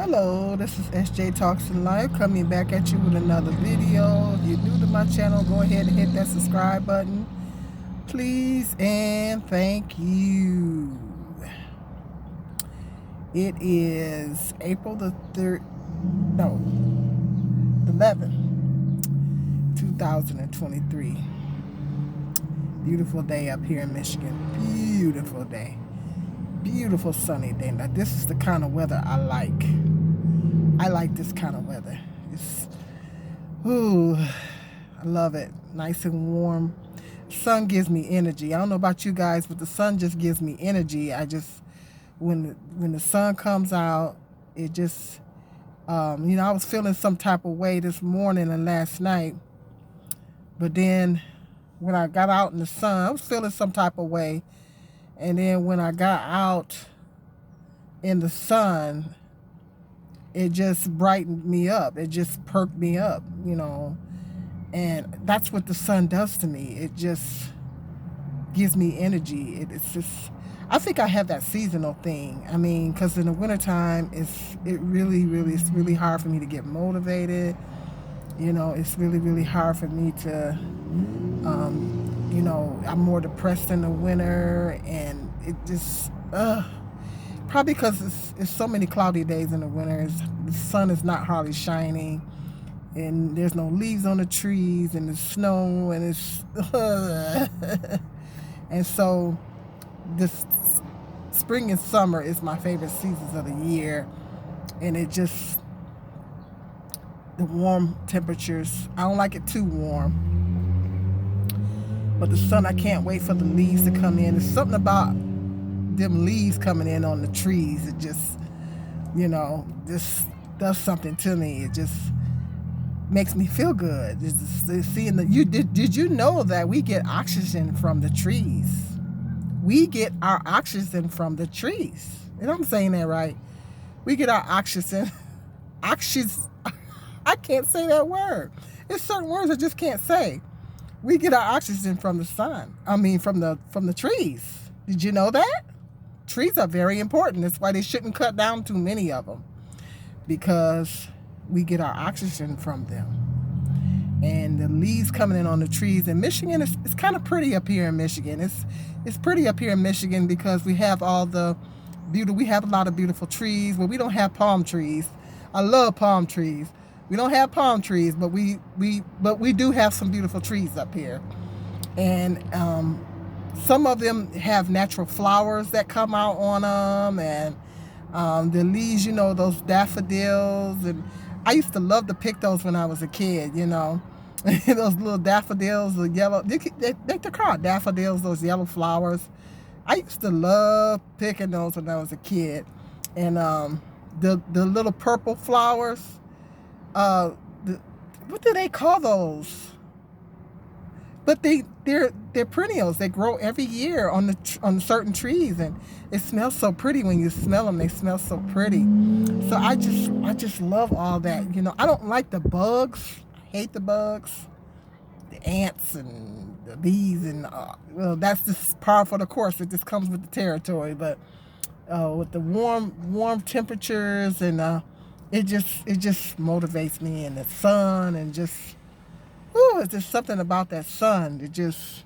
Hello, this is SJ Talks in Life coming back at you with another video. If you're new to my channel, go ahead and hit that subscribe button, please, and thank you. It is April the 3rd, no, the 11th, 2023. Beautiful day up here in Michigan. Beautiful day. Beautiful sunny day. Now this is the kind of weather I like. I like this kind of weather. I love it. Nice and warm. Sun gives me energy. I don't know about you guys, but the sun just gives me energy. When the sun comes out, it just, I was feeling some type of way this morning and last night. But then when I got out in the sun, I was feeling some type of way. And then when I got out in the sun, it just brightened me up. It just perked me up, And that's what the sun does to me. It just gives me energy. It's just, I think I have that seasonal thing. I mean, because in the wintertime, it's really hard for me to get motivated. It's really hard for me to, I'm more depressed in the winter, and it just, probably because it's so many cloudy days in the winter. The sun is not hardly shining, and there's no leaves on the trees, and it's snow, and it's, and so this spring and summer is my favorite seasons of the year, and it just, the warm temperatures, I don't like it too warm. But the sun, I can't wait for the leaves to come in. There's something about them leaves coming in on the trees. It just, this does something to me. It just makes me feel good. Seeing did you know that we get oxygen from the trees? We get our oxygen from the trees. And I'm saying that right. We get our oxygen. I can't say that word. There's certain words I just can't say. We get our oxygen from the sun. From the trees. Did you know that? Trees are very important. That's why they shouldn't cut down too many of them, because we get our oxygen from them. And the leaves coming in on the trees in Michigan, it's kind of pretty up here in Michigan. It's pretty up here in Michigan because we have all the beauty. We have a lot of beautiful trees. Well, we don't have palm trees. I love palm trees. We don't have palm trees, but we do have some beautiful trees up here. And some of them have natural flowers that come out on them, and the leaves, those daffodils. And I used to love to pick those when I was a kid, those little daffodils, the yellow, they're called daffodils, those yellow flowers. I used to love picking those when I was a kid. And the little purple flowers, what do they call those? But they're perennials. They grow every year on certain trees, and it smells so pretty when you smell them. They smell so pretty. So I just love all that. I don't like the bugs. I hate the bugs, the ants and the bees, and that's just par for the course. It just comes with the territory. But with the warm temperatures, and it just motivates me, and the sun, and just, it's just something about that sun. It just,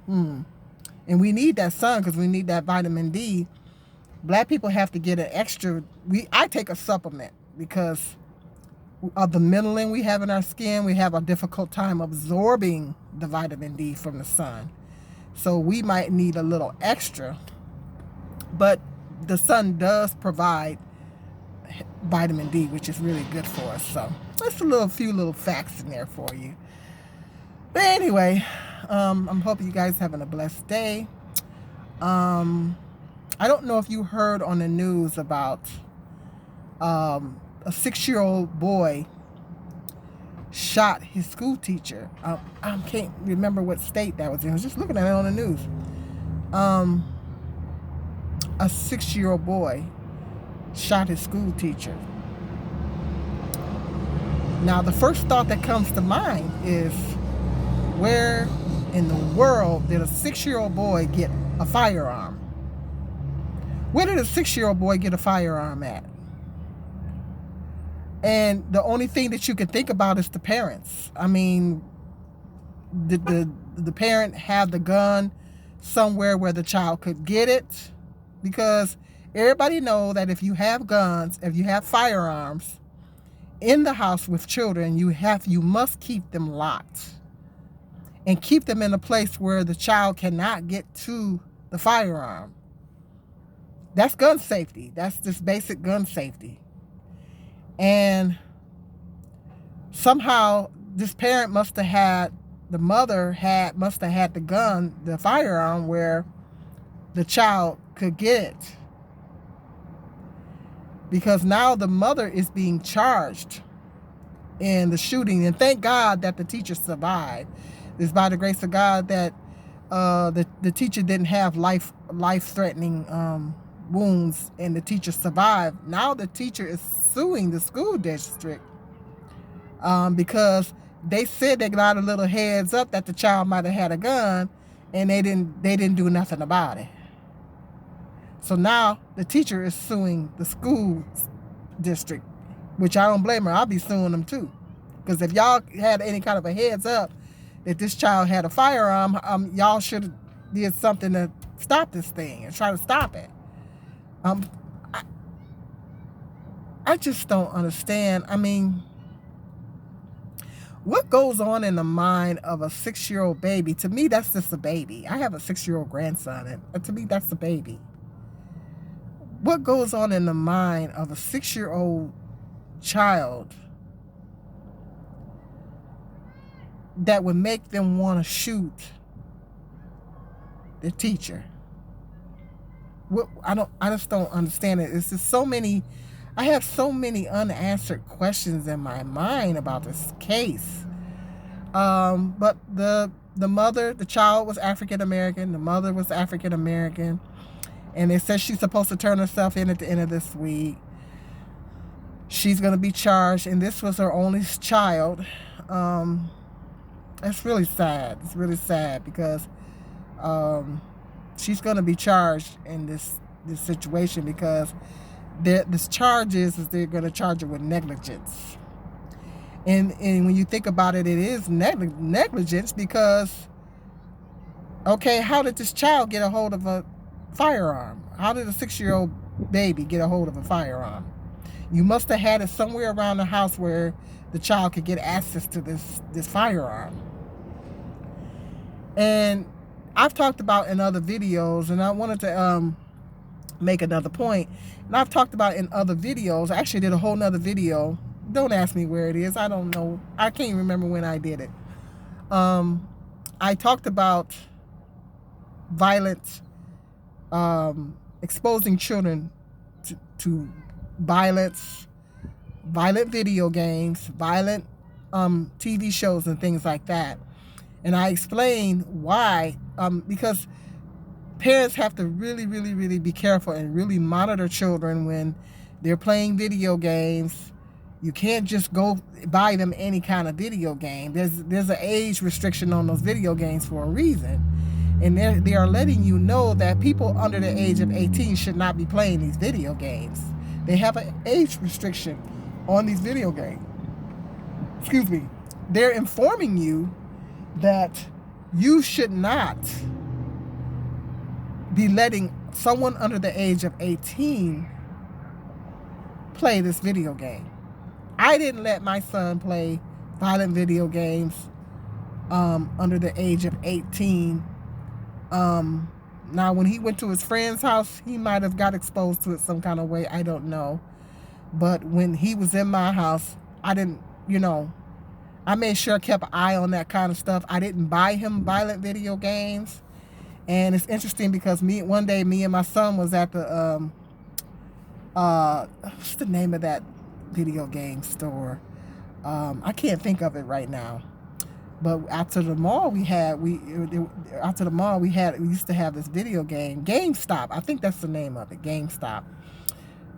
and we need that sun because we need that vitamin D. Black people have to get an extra. I take a supplement because of the melanin we have in our skin. We have a difficult time absorbing the vitamin D from the sun, so we might need a little extra. But the sun does provide vitamin D, which is really good for us. So that's few little facts in there for you. But anyway, I'm hoping you guys having a blessed day. I don't know if you heard on the news about a 6-year-old boy shot his school teacher. I can't remember what state that was in. I was just looking at it on the news. A 6-year-old boy shot his school teacher. Now, the first thought that comes to mind is, where in the world did a 6-year-old boy get a firearm? Where did a 6-year-old boy get a firearm at? And the only thing that you can think about is the parents. I mean, did the parent have the gun somewhere where the child could get it? Because everybody know that if you have guns, if you have firearms in the house with children, you must keep them locked and keep them in a place where the child cannot get to the firearm. That's gun safety. That's just basic gun safety. And somehow this parent must have had the gun, the firearm, where the child could get it. Because now the mother is being charged in the shooting. And thank God that the teacher survived. It's by the grace of God that the teacher didn't have life-threatening wounds, and the teacher survived. Now the teacher is suing the school district because they said they got a little heads up that the child might have had a gun, and they didn't do nothing about it. So now the teacher is suing the school district, which I don't blame her. I'll be suing them too, because if y'all had any kind of a heads up that this child had a firearm, y'all should have did something to stop this thing and try to stop it. I just don't understand. I mean, what goes on in the mind of a 6-year-old baby? To me, that's just a baby. I have a 6-year-old grandson, and to me, that's a baby. What goes on in the mind of a 6-year-old child that would make them want to shoot the teacher? I just don't understand it. It's just so many. I have so many unanswered questions in my mind about this case. But the child was African American. The mother was African American, and it says she's supposed to turn herself in at the end of this week. She's going to be charged, and this was her only child. It's really sad. It's really sad because she's going to be charged in this situation, because this charge is they're going to charge her with negligence. And when you think about it, it is negligence because, okay, how did this child get a hold of a firearm? How did a 6-year-old baby get a hold of a firearm? You must have had it somewhere around the house where the child could get access to this firearm. And I've talked about in other videos, and I wanted to make another point. And I've talked about in other videos. I actually did a whole nother video. Don't ask me where it is. I don't know. I can't remember when I did it. I talked about violence, exposing children to violence, violent video games, violent TV shows and things like that. And I explained why, because parents have to really, really, really be careful and really monitor children when they're playing video games. You can't just go buy them any kind of video game. There's an age restriction on those video games for a reason. And they are letting you know that people under the age of 18 should not be playing these video games. They have an age restriction on these video games. Excuse me. They're informing you that you should not be letting someone under the age of 18 play this video game. I didn't let my son play violent video games under the age of 18. Now, when he went to his friend's house, he might have got exposed to it some kind of way. I don't know. But when he was in my house, I didn't, I made sure I kept an eye on that kind of stuff. I didn't buy him violent video games. And it's interesting because one day me and my son was at the, what's the name of that video game store? I can't think of it right now. But after the mall we used to have this video game, GameStop. I think that's the name of it, GameStop,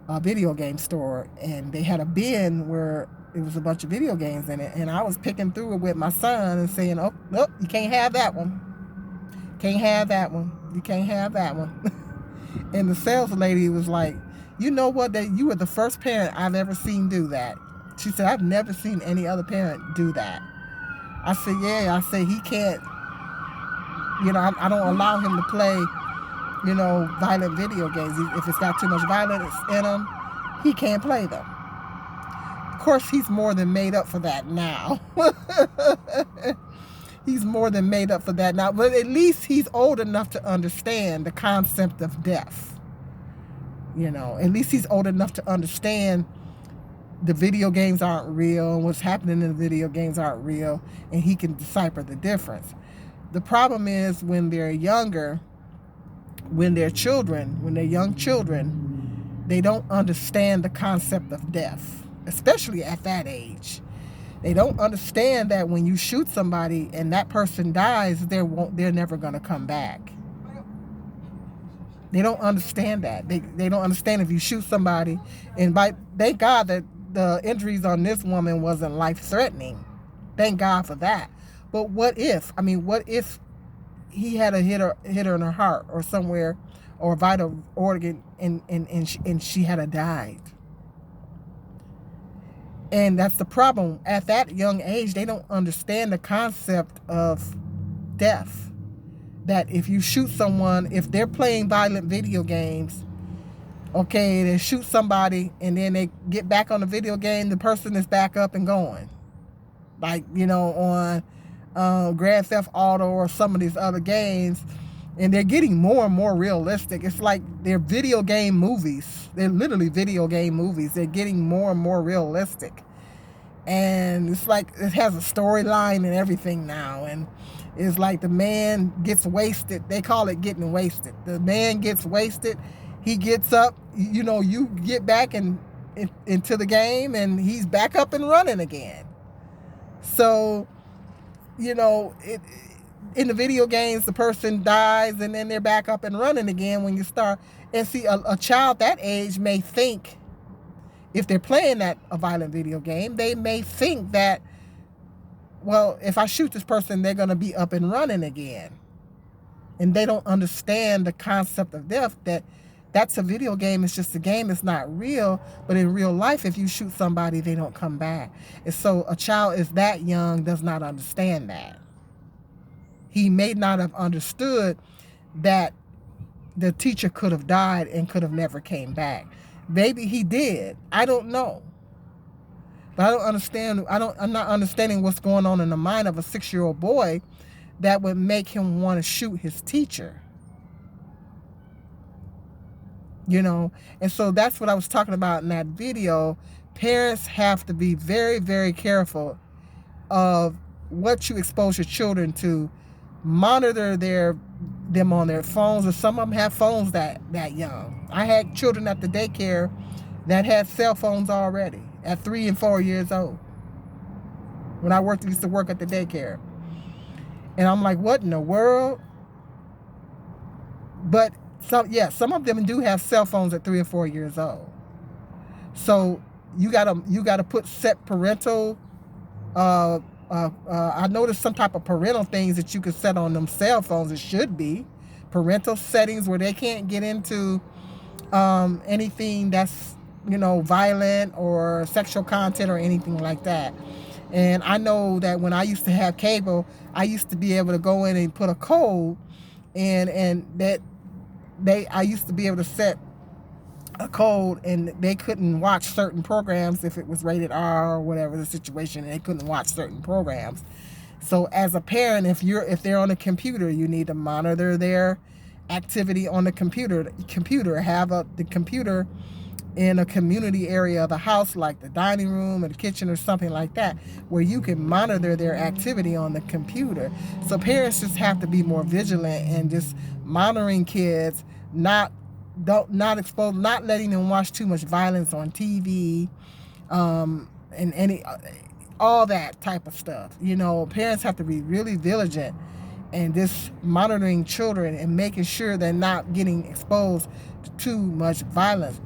a video game store. And they had a bin where it was a bunch of video games in it. And I was picking through it with my son and saying, oh, nope, you can't have that one. Can't have that one. You can't have that one. And the sales lady was like, you know what? You were the first parent I've ever seen do that. She said, I've never seen any other parent do that. I said, yeah. I said, he can't, I don't allow him to play, violent video games. If it's got too much violence in them, he can't play them. Of course, he's more than made up for that now. He's more than made up for that now. But at least he's old enough to understand the concept of death. At least he's old enough to understand the video games aren't real, what's happening in the video games aren't real, and he can decipher the difference. The problem is when they're younger, when they're young children, they don't understand the concept of death, especially at that age. They don't understand that when you shoot somebody and that person dies, they're never going to come back. They don't understand that. They don't understand if you shoot somebody, and thank God that the injuries on this woman wasn't life-threatening. Thank God for that. But what if he had a hit her in her heart or somewhere, or a vital organ, and she had died? And that's the problem. At that young age, they don't understand the concept of death. That if you shoot someone, if they're playing violent video games, okay, they shoot somebody and then they get back on the video game, the person is back up and going. Like, on Grand Theft Auto or some of these other games, and they're getting more and more realistic. It's like they're video game movies. They're literally video game movies. They're getting more and more realistic. And it's like it has a storyline and everything now. And it's like the man gets wasted. They call it getting wasted. The man gets wasted. He gets up. You get back into the game, and he's back up and running again. So, in the video games, the person dies, and then they're back up and running again when you start. And see, a child that age may think, if they're playing a violent video game, they may think that, well, if I shoot this person, they're going to be up and running again. And they don't understand the concept of death, that's a video game. It's just a game. It's not real. But in real life, if you shoot somebody, they don't come back. And so a child is that young does not understand that. He may not have understood that the teacher could have died and could have never came back. Maybe he did. I don't know. But I don't understand. I'm not understanding what's going on in the mind of a 6-year-old boy that would make him want to shoot his teacher. And so that's what I was talking about in that video. Parents have to be very, very careful of what you expose your children to. Monitor them on their phones, or some of them have phones that young. I had children at the daycare that had cell phones already at 3 and 4 years old. When I used to work at the daycare. And I'm like, what in the world? But some of them do have cell phones at 3 or 4 years old. So you gotta put set parental. I noticed some type of parental things that you could set on them cell phones. It should be parental settings where they can't get into anything that's violent or sexual content or anything like that. And I know that when I used to have cable, I used to be able to go in and put a code, and that I used to be able to set a code, and they couldn't watch certain programs if it was rated R or whatever the situation. They couldn't watch certain programs. So as a parent, if they're on a computer, you need to monitor their activity on the computer. Have the computer in a community area of the house, like the dining room or the kitchen or something like that, where you can monitor their activity on the computer. So parents just have to be more vigilant and just monitoring kids, not letting them watch too much violence on TV, and all that type of stuff. Parents have to be really vigilant and just monitoring children and making sure they're not getting exposed to too much violence.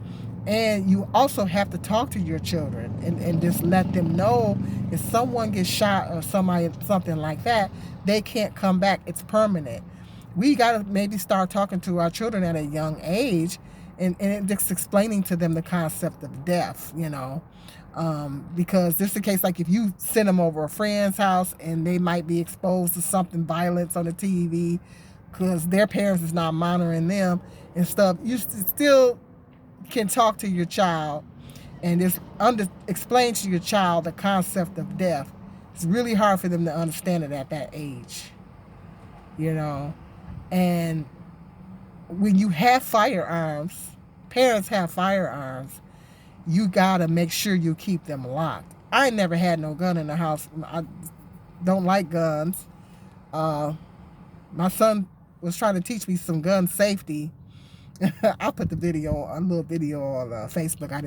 And you also have to talk to your children and just let them know if someone gets shot or something like that, they can't come back. It's permanent. We got to maybe start talking to our children at a young age and just explaining to them the concept of death, you know. Because this is the case, like if you send them over a friend's house and they might be exposed to something violence on the TV because their parents is not monitoring them and stuff, you still can talk to your child and just explain to your child the concept of death. It's really hard for them to understand it at that age, you know. And when you have firearms, parents have firearms, you gotta make sure you keep them locked. I never had no gun in the house. I don't like guns. My son was trying to teach me some gun safety. I'll put a little video on Facebook. I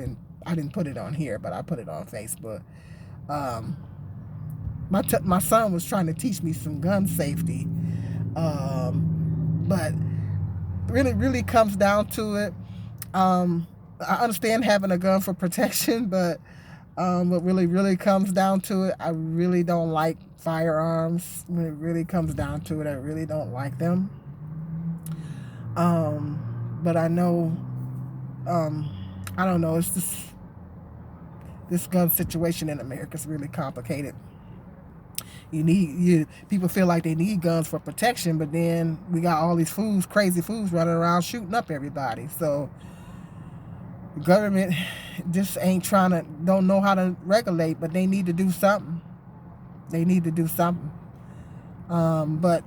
didn't put it on here, but I put it on Facebook. My son was trying to teach me some gun safety, but really comes down to it. I understand having a gun for protection, but what really comes down to it, I really don't like firearms. When it really comes down to it, I really don't like them. But I know, I don't know, it's just, this gun situation in America is really complicated. People feel like they need guns for protection, but then we got all these crazy fools running around shooting up everybody. So the government just don't know how to regulate, but they need to do something. They need to do something. But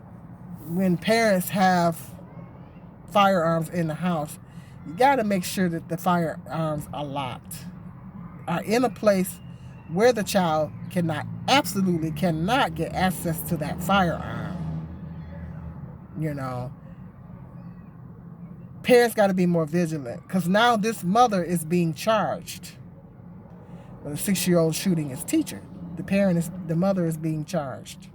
when parents have firearms in the house, you got to make sure that the firearms are locked, are in a place where the child absolutely cannot get access to that firearm. You know, parents got to be more vigilant, because now this mother is being charged with a 6-year-old shooting his teacher. The mother is being charged.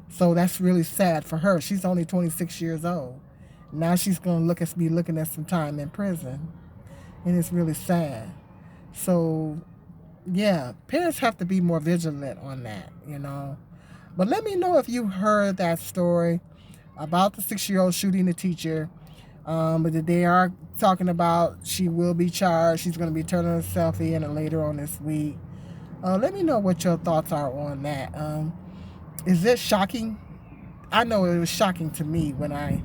So that's really sad for her. She's only 26 years old. Now she's going to be looking at some time in prison. And it's really sad. So, yeah, parents have to be more vigilant on that, you know. But let me know if you heard that story about the 6-year-old shooting the teacher. But they are talking about she will be charged. She's going to be turning herself in later on this week. Let me know what your thoughts are on that. Is it shocking? I know it was shocking to me when I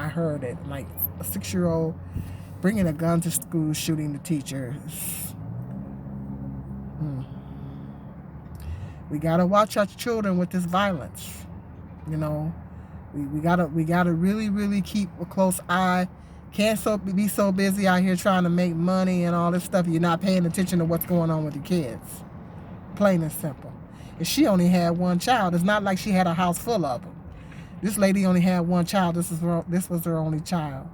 heard it. Like a 6-year-old bringing a gun to school, shooting the teacher. We gotta watch our children with this violence. You know, we gotta really keep a close eye. Can't be so busy out here trying to make money and all this stuff. You're not paying attention to what's going on with your kids. Plain and simple. If she only had one child, it's not like she had a house full of them. This lady only had one child. This was her only child.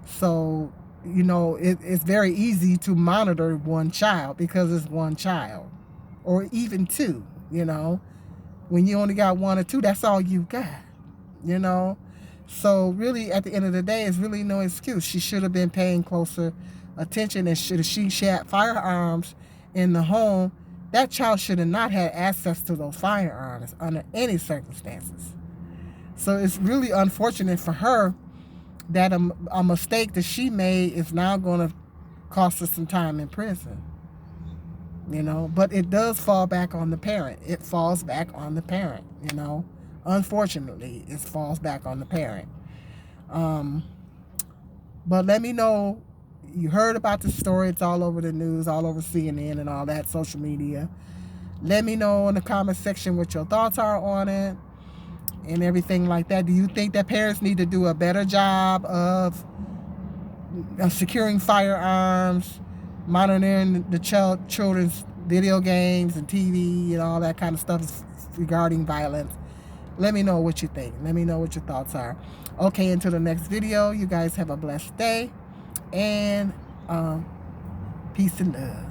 So, you know, it's very easy to monitor one child because it's one child, or even two. You know, when you only got one or two, that's all you got. You know, so really, at the end of the day, it's really no excuse. She should have been paying closer attention, and she had firearms in the home, that child should have not had access to those firearms under any circumstances. So it's really unfortunate for her that a mistake that she made is now going to cost her some time in prison. You know, but it does fall back on the parent. It falls back on the parent, you know. Unfortunately, it falls back on the parent. But let me know, you heard about the story. It's all over the news, all over CNN and all that, social media. Let me know in the comment section what your thoughts are on it and everything like that. Do you think that parents need to do a better job of securing firearms, monitoring the children's video games and TV and all that kind of stuff regarding violence? Let me know what you think. Let me know what your thoughts are. Okay, until the next video, you guys have a blessed day, and peace and love.